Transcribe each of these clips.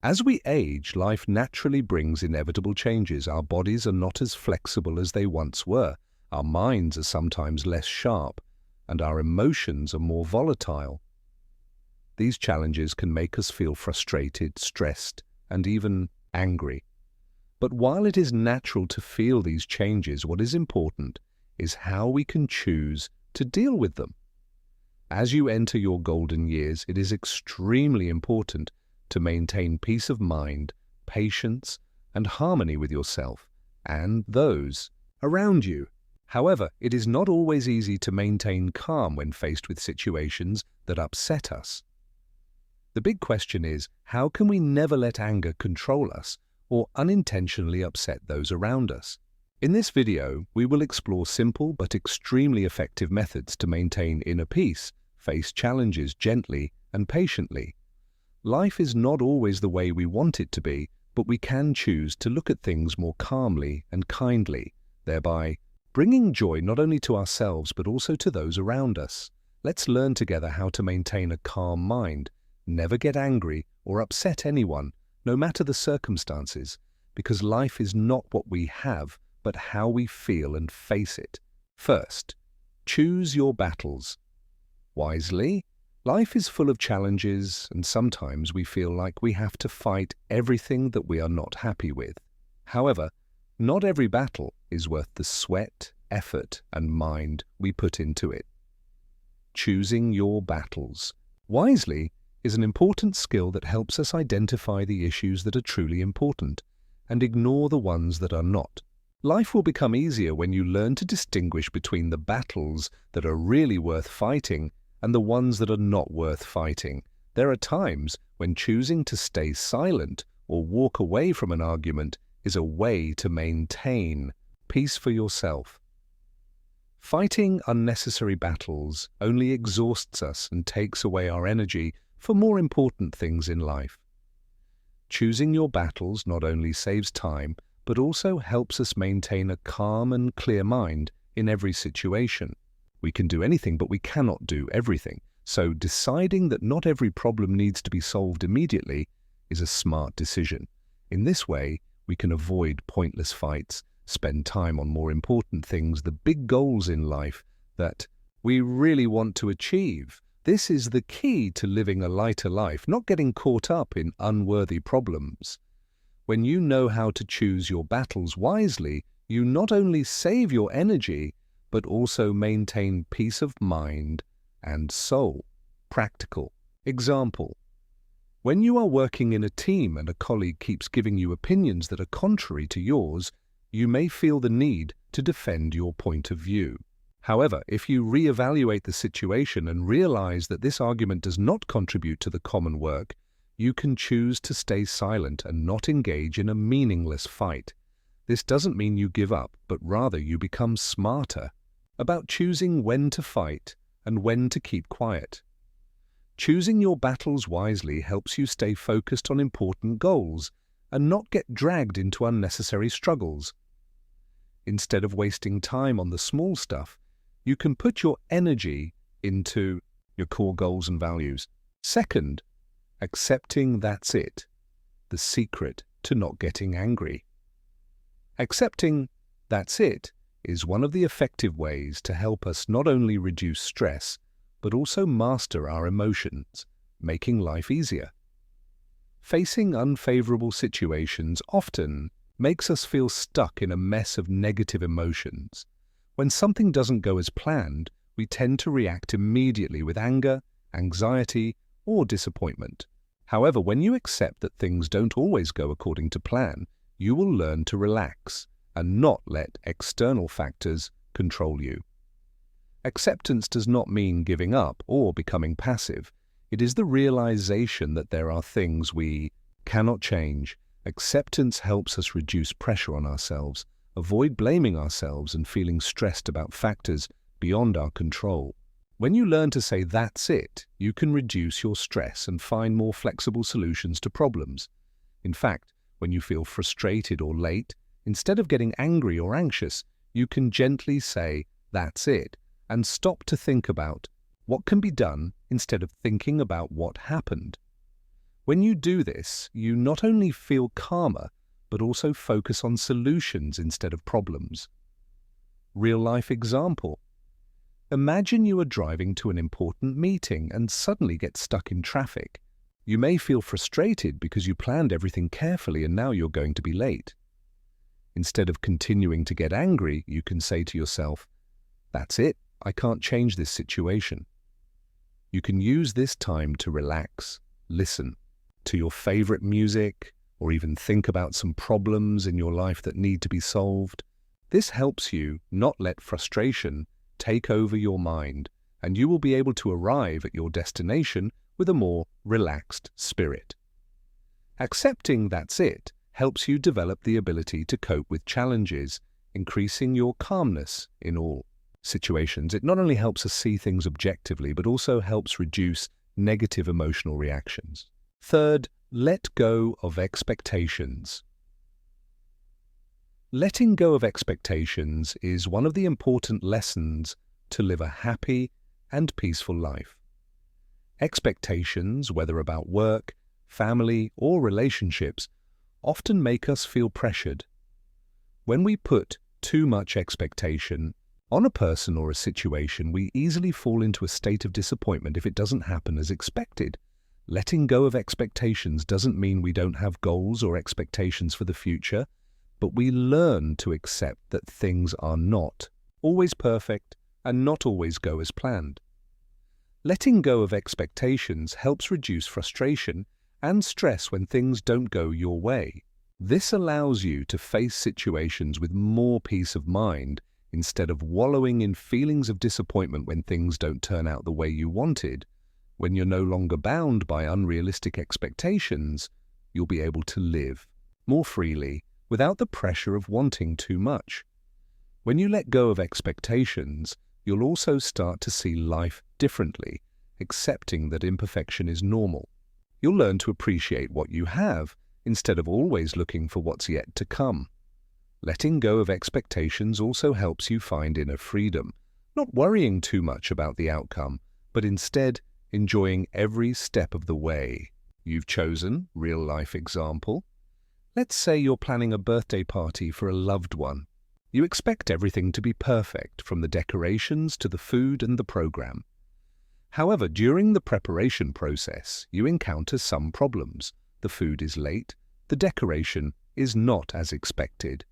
As we age, life naturally brings inevitable changes. Our bodies are not as flexible as they once were. Our minds are sometimes less sharp, and our emotions are more volatile. These challenges can make us feel frustrated, stressed, and even angry. But while it is natural to feel these changes, what is important is how we can choose to deal with them. As you enter your golden years, it is extremely important to maintain peace of mind, patience, and harmony with yourself and those around you. However, it is not always easy to maintain calm when faced with situations that upset us. The big question is, how can we never let anger control us or unintentionally upset those around us? In this video, we will explore simple but extremely effective methods to maintain inner peace, face challenges gently and patiently. Life is not always the way we want it to be, but we can choose to look at things more calmly and kindly, thereby bringing joy not only to ourselves but also to those around us. Let's learn together how to maintain a calm mind, never get angry or upset anyone, no matter the circumstances, because life is not what we have, but how we feel and face it. First, choose your battles wisely. Life is full of challenges, and sometimes we feel like we have to fight everything that we are not happy with. However, not every battle is worth the sweat, effort, and mind we put into it. Choosing your battles wisely is an important skill that helps us identify the issues that are truly important and ignore the ones that are not. Life will become easier when you learn to distinguish between the battles that are really worth fighting and the ones that are not worth fighting. There are times when choosing to stay silent or walk away from an argument is a way to maintain peace for yourself. Fighting unnecessary battles only exhausts us and takes away our energy for more important things in life. Choosing your battles not only saves time, but also helps us maintain a calm and clear mind in every situation. We can do anything, but we cannot do everything. So deciding that not every problem needs to be solved immediately is a smart decision. In this way, we can avoid pointless fights, spend time on more important things, the big goals in life that we really want to achieve. This is the key to living a lighter life, not getting caught up in unworthy problems. When you know how to choose your battles wisely, you not only save your energy, but also maintain peace of mind and soul. Practical example. When you are working in a team and a colleague keeps giving you opinions that are contrary to yours, you may feel the need to defend your point of view. However, if you reevaluate the situation and realize that this argument does not contribute to the common work, you can choose to stay silent and not engage in a meaningless fight. This doesn't mean you give up, but rather you become smarter about choosing when to fight and when to keep quiet. Choosing your battles wisely helps you stay focused on important goals and not get dragged into unnecessary struggles. Instead of wasting time on the small stuff, you can put your energy into your core goals and values. Second, accepting that's it, the secret to not getting angry. Accepting that's it is one of the effective ways to help us not only reduce stress, but also master our emotions, making life easier. Facing unfavorable situations often makes us feel stuck in a mess of negative emotions. When something doesn't go as planned, we tend to react immediately with anger, anxiety, or disappointment. However, when you accept that things don't always go according to plan, you will learn to relax and not let external factors control you. Acceptance does not mean giving up or becoming passive. It is the realization that there are things we cannot change. Acceptance helps us reduce pressure on ourselves, avoid blaming ourselves and feeling stressed about factors beyond our control. When you learn to say that's it, you can reduce your stress and find more flexible solutions to problems. In fact, when you feel frustrated or late, instead of getting angry or anxious, you can gently say that's it and stop to think about what can be done instead of thinking about what happened. When you do this, you not only feel calmer, but also focus on solutions instead of problems. Real-life example. Imagine you are driving to an important meeting and suddenly get stuck in traffic. You may feel frustrated because you planned everything carefully and now you're going to be late. Instead of continuing to get angry, you can say to yourself, "That's it, I can't change this situation." You can use this time to relax, listen to your favorite music, or even think about some problems in your life that need to be solved. This helps you not let frustration take over your mind, and you will be able to arrive at your destination with a more relaxed spirit. Accepting "that's it" helps you develop the ability to cope with challenges, increasing your calmness in all situations. It not only helps us see things objectively, but also helps reduce negative emotional reactions. Third, let go of expectations. Letting go of expectations is one of the important lessons to live a happy and peaceful life. Expectations, whether about work, family, or relationships, often make us feel pressured. When we put too much expectation on a person or a situation, we easily fall into a state of disappointment if it doesn't happen as expected. Letting go of expectations doesn't mean we don't have goals or expectations for the future, but we learn to accept that things are not always perfect and not always go as planned. Letting go of expectations helps reduce frustration and stress when things don't go your way. This allows you to face situations with more peace of mind instead of wallowing in feelings of disappointment when things don't turn out the way you wanted. When you're no longer bound by unrealistic expectations, you'll be able to live more freely without the pressure of wanting too much. When you let go of expectations, you'll also start to see life differently, accepting that imperfection is normal. You'll learn to appreciate what you have instead of always looking for what's yet to come. Letting go of expectations also helps you find inner freedom, not worrying too much about the outcome, but instead enjoying every step of the way. You've chosen real-life example. Let's say you're planning a birthday party for a loved one. You expect everything to be perfect, from the decorations to the food and the program. However, during the preparation process, you encounter some problems. The food is late, the decoration is not as expected.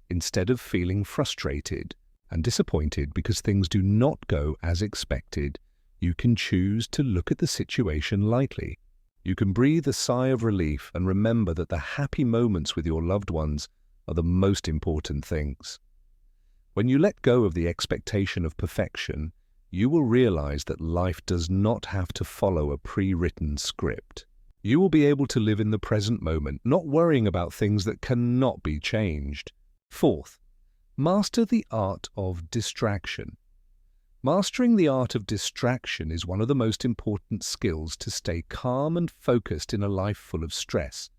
Instead of feeling frustrated and disappointed because things do not go as expected, you can choose to look at the situation lightly. You can breathe a sigh of relief and remember that the happy moments with your loved ones are the most important things. When you let go of the expectation of perfection, you will realize that life does not have to follow a pre-written script. You will be able to live in the present moment, not worrying about things that cannot be changed. Fourth, master the art of distraction. Mastering the art of distraction is one of the most important skills to stay calm and focused in a life full of stress.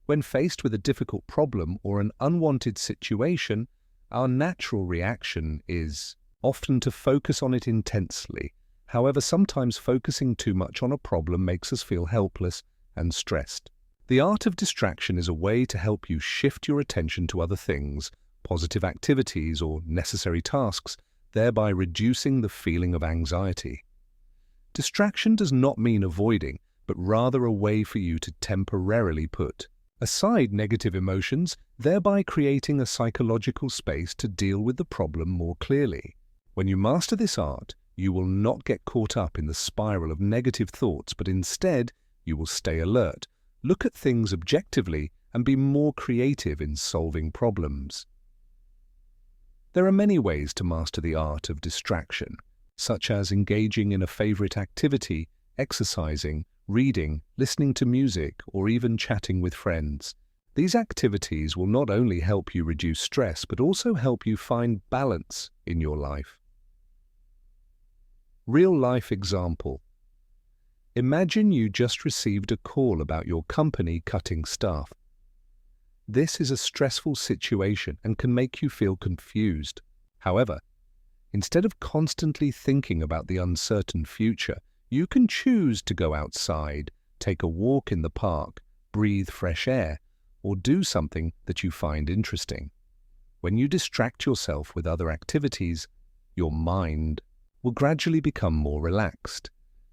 When faced with a difficult problem or an unwanted situation, our natural reaction is often to focus on it intensely. However, sometimes focusing too much on a problem makes us feel helpless and stressed. The art of distraction is a way to help you shift your attention to other things, positive activities or necessary tasks, thereby reducing the feeling of anxiety. Distraction does not mean avoiding, but rather a way for you to temporarily put aside negative emotions, thereby creating a psychological space to deal with the problem more clearly. When you master this art, you will not get caught up in the spiral of negative thoughts, but instead you will stay alert, look at things objectively, and be more creative in solving problems. There are many ways to master the art of distraction, such as engaging in a favorite activity, exercising, reading, listening to music, or even chatting with friends. These activities will not only help you reduce stress, but also help you find balance in your life. Real-life example. Imagine you just received a call about your company cutting staff. This is a stressful situation and can make you feel confused. However, instead of constantly thinking about the uncertain future, you can choose to go outside, take a walk in the park, breathe fresh air, or do something that you find interesting. When you distract yourself with other activities, your mind will gradually become more relaxed,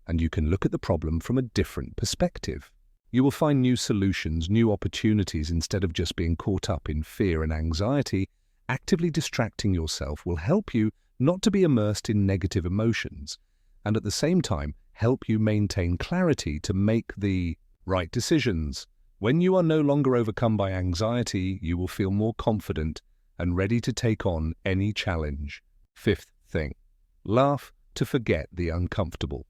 and you can look at the problem from a different perspective. You will find new solutions, new opportunities instead of just being caught up in fear and anxiety. Actively distracting yourself will help you not to be immersed in negative emotions, and at the same time help you maintain clarity to make the right decisions. When you are no longer overcome by anxiety, you will feel more confident and ready to take on any challenge. Fifth thing, laugh to forget the uncomfortable.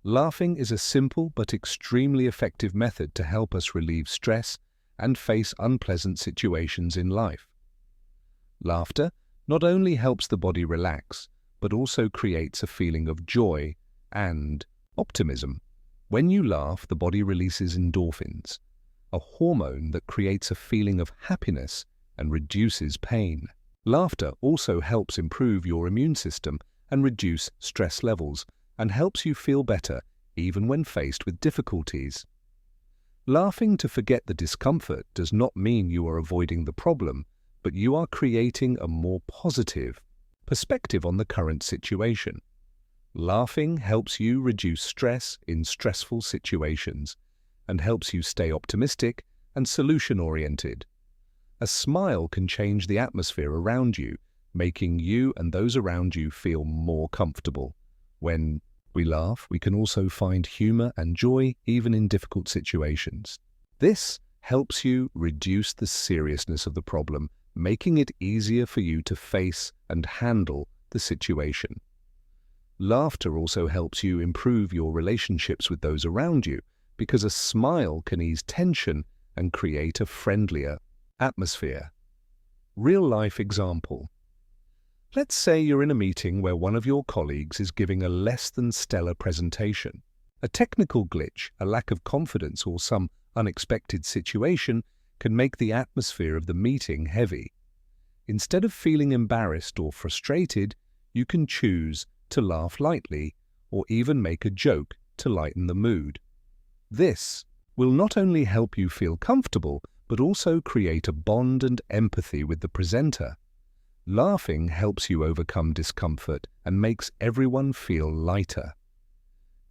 Laughing is a simple but extremely effective method to help us relieve stress and face unpleasant situations in life. Laughter not only helps the body relax, but also creates a feeling of joy and optimism. When you laugh, the body releases endorphins, a hormone that creates a feeling of happiness and reduces pain. Laughter also helps improve your immune system and reduce stress levels, and helps you feel better even when faced with difficulties. Laughing to forget the discomfort does not mean you are avoiding the problem, but you are creating a more positive perspective on the current situation. Laughing helps you reduce stress in stressful situations and helps you stay optimistic and solution-oriented. A smile can change the atmosphere around you, making you and those around you feel more comfortable. When we laugh, we can also find humor and joy even in difficult situations. This helps you reduce the seriousness of the problem, making it easier for you to face and handle the situation. Laughter also helps you improve your relationships with those around you, because a smile can ease tension and create a friendlier atmosphere. Real-life example. Let's say you're in a meeting where one of your colleagues is giving a less than stellar presentation. A technical glitch, a lack of confidence, or some unexpected situation can make the atmosphere of the meeting heavy. Instead of feeling embarrassed or frustrated, you can choose to laugh lightly or even make a joke to lighten the mood. This will not only help you feel comfortable, but also create a bond and empathy with the presenter. Laughing helps you overcome discomfort and makes everyone feel lighter.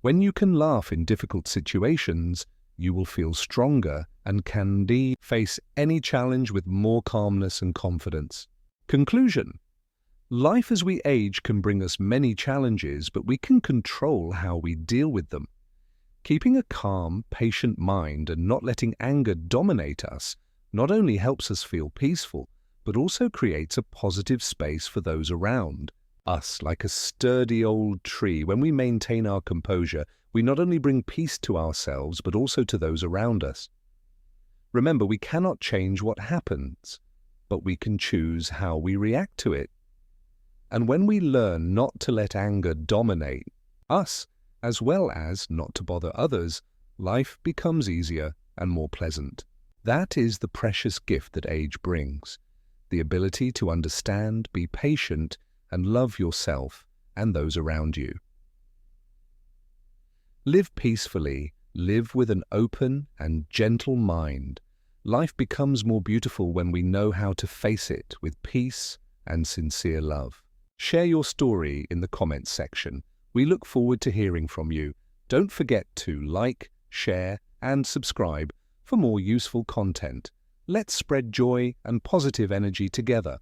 When you can laugh in difficult situations, you will feel stronger and can face any challenge with more calmness and confidence. Conclusion. Life as we age can bring us many challenges, but we can control how we deal with them. Keeping a calm, patient mind and not letting anger dominate us not only helps us feel peaceful, but also creates a positive space for those around us. Like a sturdy old tree, when we maintain our composure, we not only bring peace to ourselves, but also to those around us. Remember, we cannot change what happens, but we can choose how we react to it. And when we learn not to let anger dominate us, as well as not to bother others, life becomes easier and more pleasant. That is the precious gift that age brings. The ability to understand, be patient, and love yourself and those around you. Live peacefully, live with an open and gentle mind. Life becomes more beautiful when we know how to face it with peace and sincere love. Share your story in the comments section. We look forward to hearing from you. Don't forget to like, share, and subscribe for more useful content. Let's spread joy and positive energy together.